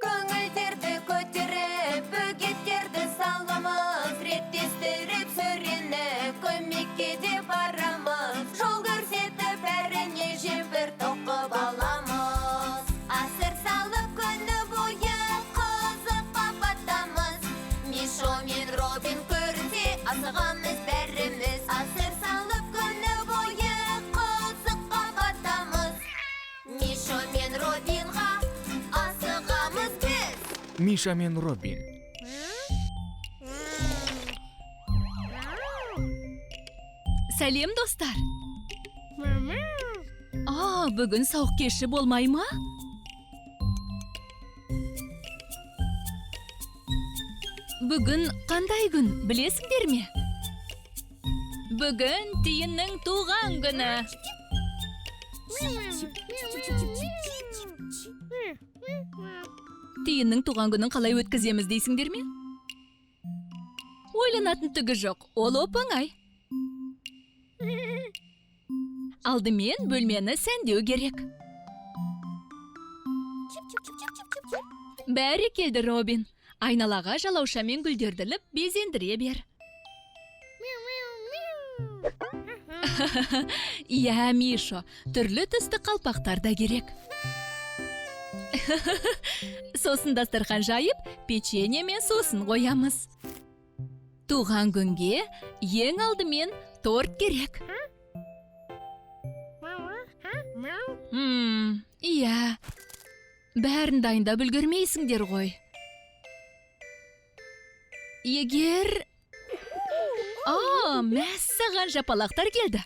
Көңілдерді көтеріп, бөгеттерді саламыз, реттестіріп сөрені көмекке де барамыз. Жол көрсетіп бәріне жемпір тоқып аламыз. Асыр салып күні бойы қызыққа батамыз. Мишо мен Робин көрінсе асығамыз бәріміз. Асыр салып күні бойы қызыққа батамыз. Мишо мен Робинға асығамыз біз. Миша мен Робин. Сәлем, достар. Бүгін сауық кеші болмай ма? Бүгін қандай күн, білесіңдер ме? Бүгін Тиынның туған күні. Тиынның туған күнін қалай өткіземіз дейсіңдер ме? Ойланатын түгі жоқ, ол оп-оңай. Алдымен бөлмені сәндеу керек. Бәрі келді, Робин. Айналаға жалаушамен гүлдерді безендіре бер. Иә, Мишо, түрлі түсті қалпақтар да керек. Сосын дастархан жайып, печенье мен сосын қоямыз. Туған күнге ең алдымен торт керек. Иә, бәрін дайындап үлгермейсіңдер ғой. Егер... Мәссаған жапалақтар келді.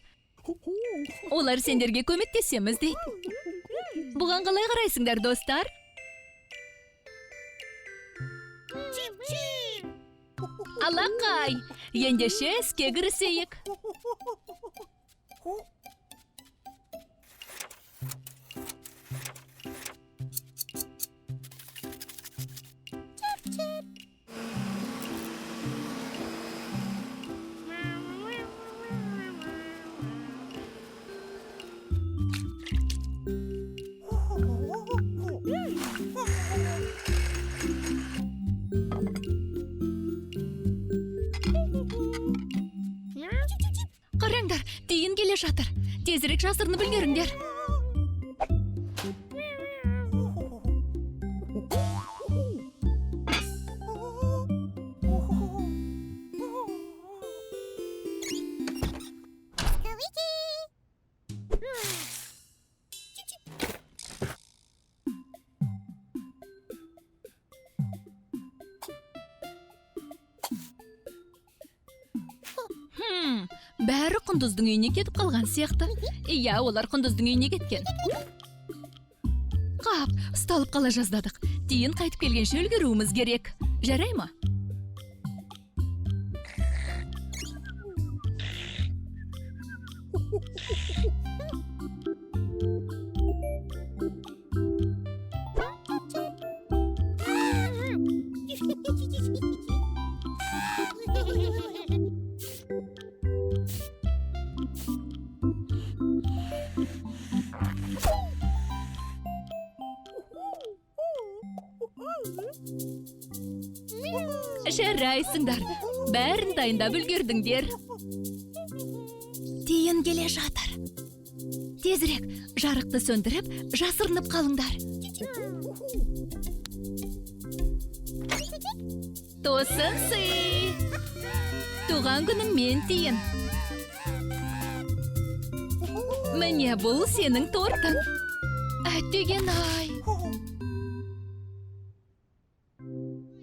Олар сендерге көмектесеміз дейді. Бұған қалай қарайсыңдар, достар? Алақай, ендеше іске кірісейік. Қараңдар, Тиын келе жатыр. Тезірек жасырынып үлгеріңдер. Бәрі құндыздың үйіне кетіп қалған сияқты. Иә, олар құндыздың үйіне кеткен. Қап, ұсталып қала жаздадық. Тиын қайтып келгенше үлгеруіміз керек. Жарай ма? Жарайсыңдар, бәрін дайындап үлгердіңдер. Тиын келе жатыр. Тезірек жарықты сөндіріп, жасырынып қалыңдар. Тосын сый! Туған күнің мен, Тиын. Міне бұл сенің тортың. Әттеген-ай!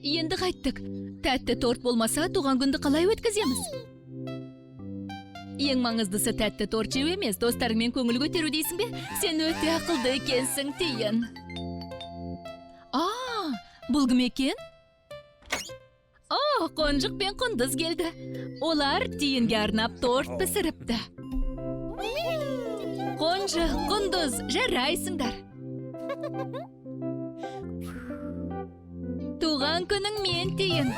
Енді қайттық. Тәтті торт болмаса, туған күнді қалай өткіземіз? Ең маңыздысы тәтті торт жеу емес, достарыңмен көңіл көтеру дейсің бе? Сен өте ақылды екенсің, Тиын. Бұл кім екен? Қонжық пен құндыз келді. Олар Тиынге арнап торт пісіріпті. Қонжық, құндыз, жарайсыңдар. Туған күнің мен, Тиын.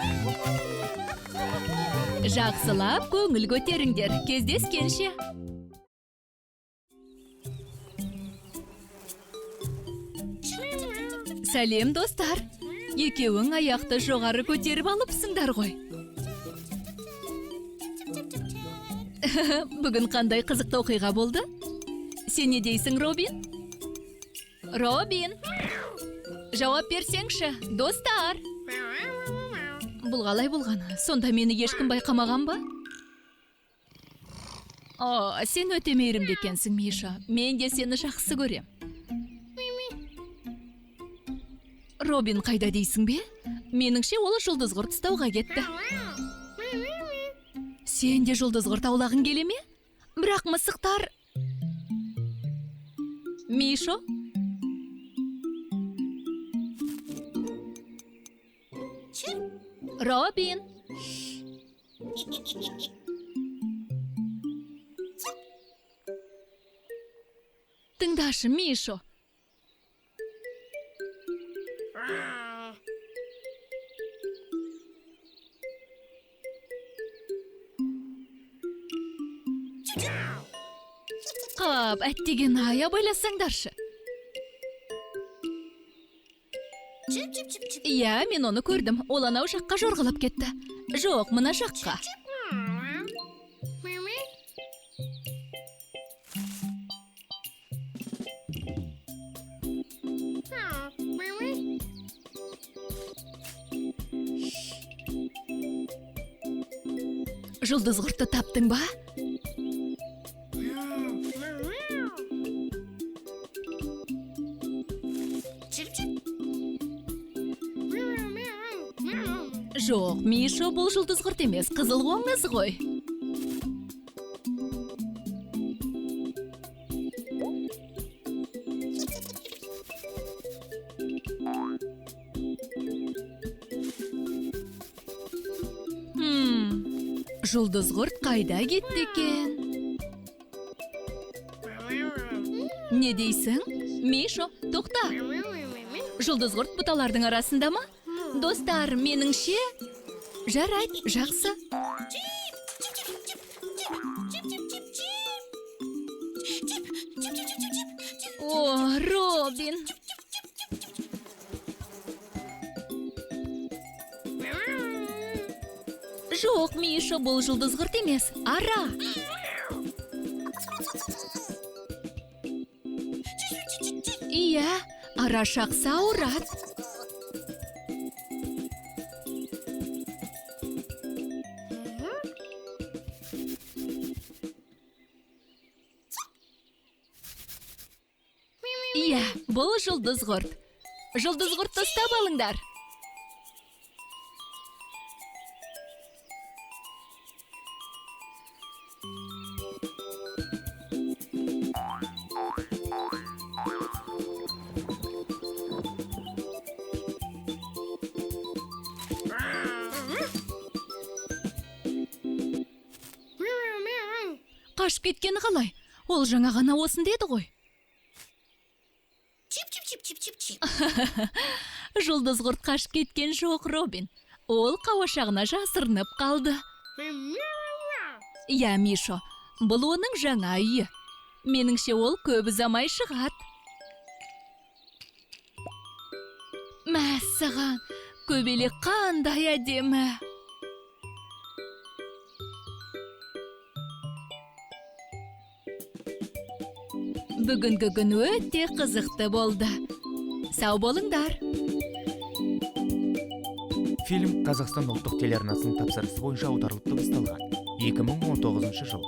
Жақсылап көңіл көтеріңдер. Кездескенше. Сәлем, достар. Екеуің аяқты жоғары көтеріп алыпсыңдар ғой. Бүгін қандай қызықты оқиға болды? Сен не дейсің, Робин? Робин! Жауап берсеңші, достар! Бұл қалай болғаны? Сонда мені ешкім байқамаған ба? Сен өте мейірімді екенсің, Миша. Мен де сені жақсы көрем. Робин қайда дейсің бе? Меніңше ол жұлдызғұрт ұстауға кетті. Сен де жұлдызғұрт аулағың келе ме? Бірақ мысықтар... Мишо? Робин! Тыңдашы, Мишо. Қап, әттеген ая байласаңдаршы. Иә, мен оны көрдім. Ол анау жаққа жорғалап кетті. Жоқ, мына жаққа. Жұлдызғұртты таптың ба? Жоқ, Мишо, бұл жұлдызғұрт емес, қызыл қоңыз ғой. Жұлдызғұрт қайда кетті екен? Не дейсің? Мишо, тоқта. Жұлдызғұрт бұталардың арасында ма? Достар, меніңше... Жарайт, жақсы. Робин! Жоқ, Миша, бұл жұлдызғұрт емес, ара. Иә, ара шақса ауырат. Иә, бұл жұлдызғұрт. Жұлдызғұртты ұстап алыңдар. Қашып кеткені қалай? Ол жаңа ғана осында еді ғой. Жұлдызғұрт қашып кеткен жоқ, Робин. Ол қауашағына жасырынып қалды. Иә, Мишо, бұл оның жаңа үйі. Меніңше ол көп ұзамай шығады. Мәссаған, көбелек қандай әдемі. Бүгінгі күн өте қызықты болды. Сау болыңдар. Фильм Қазақстан ұлттық телеарнасының тапсырысы бойынша аударылып дыбысталған. 2019 жыл.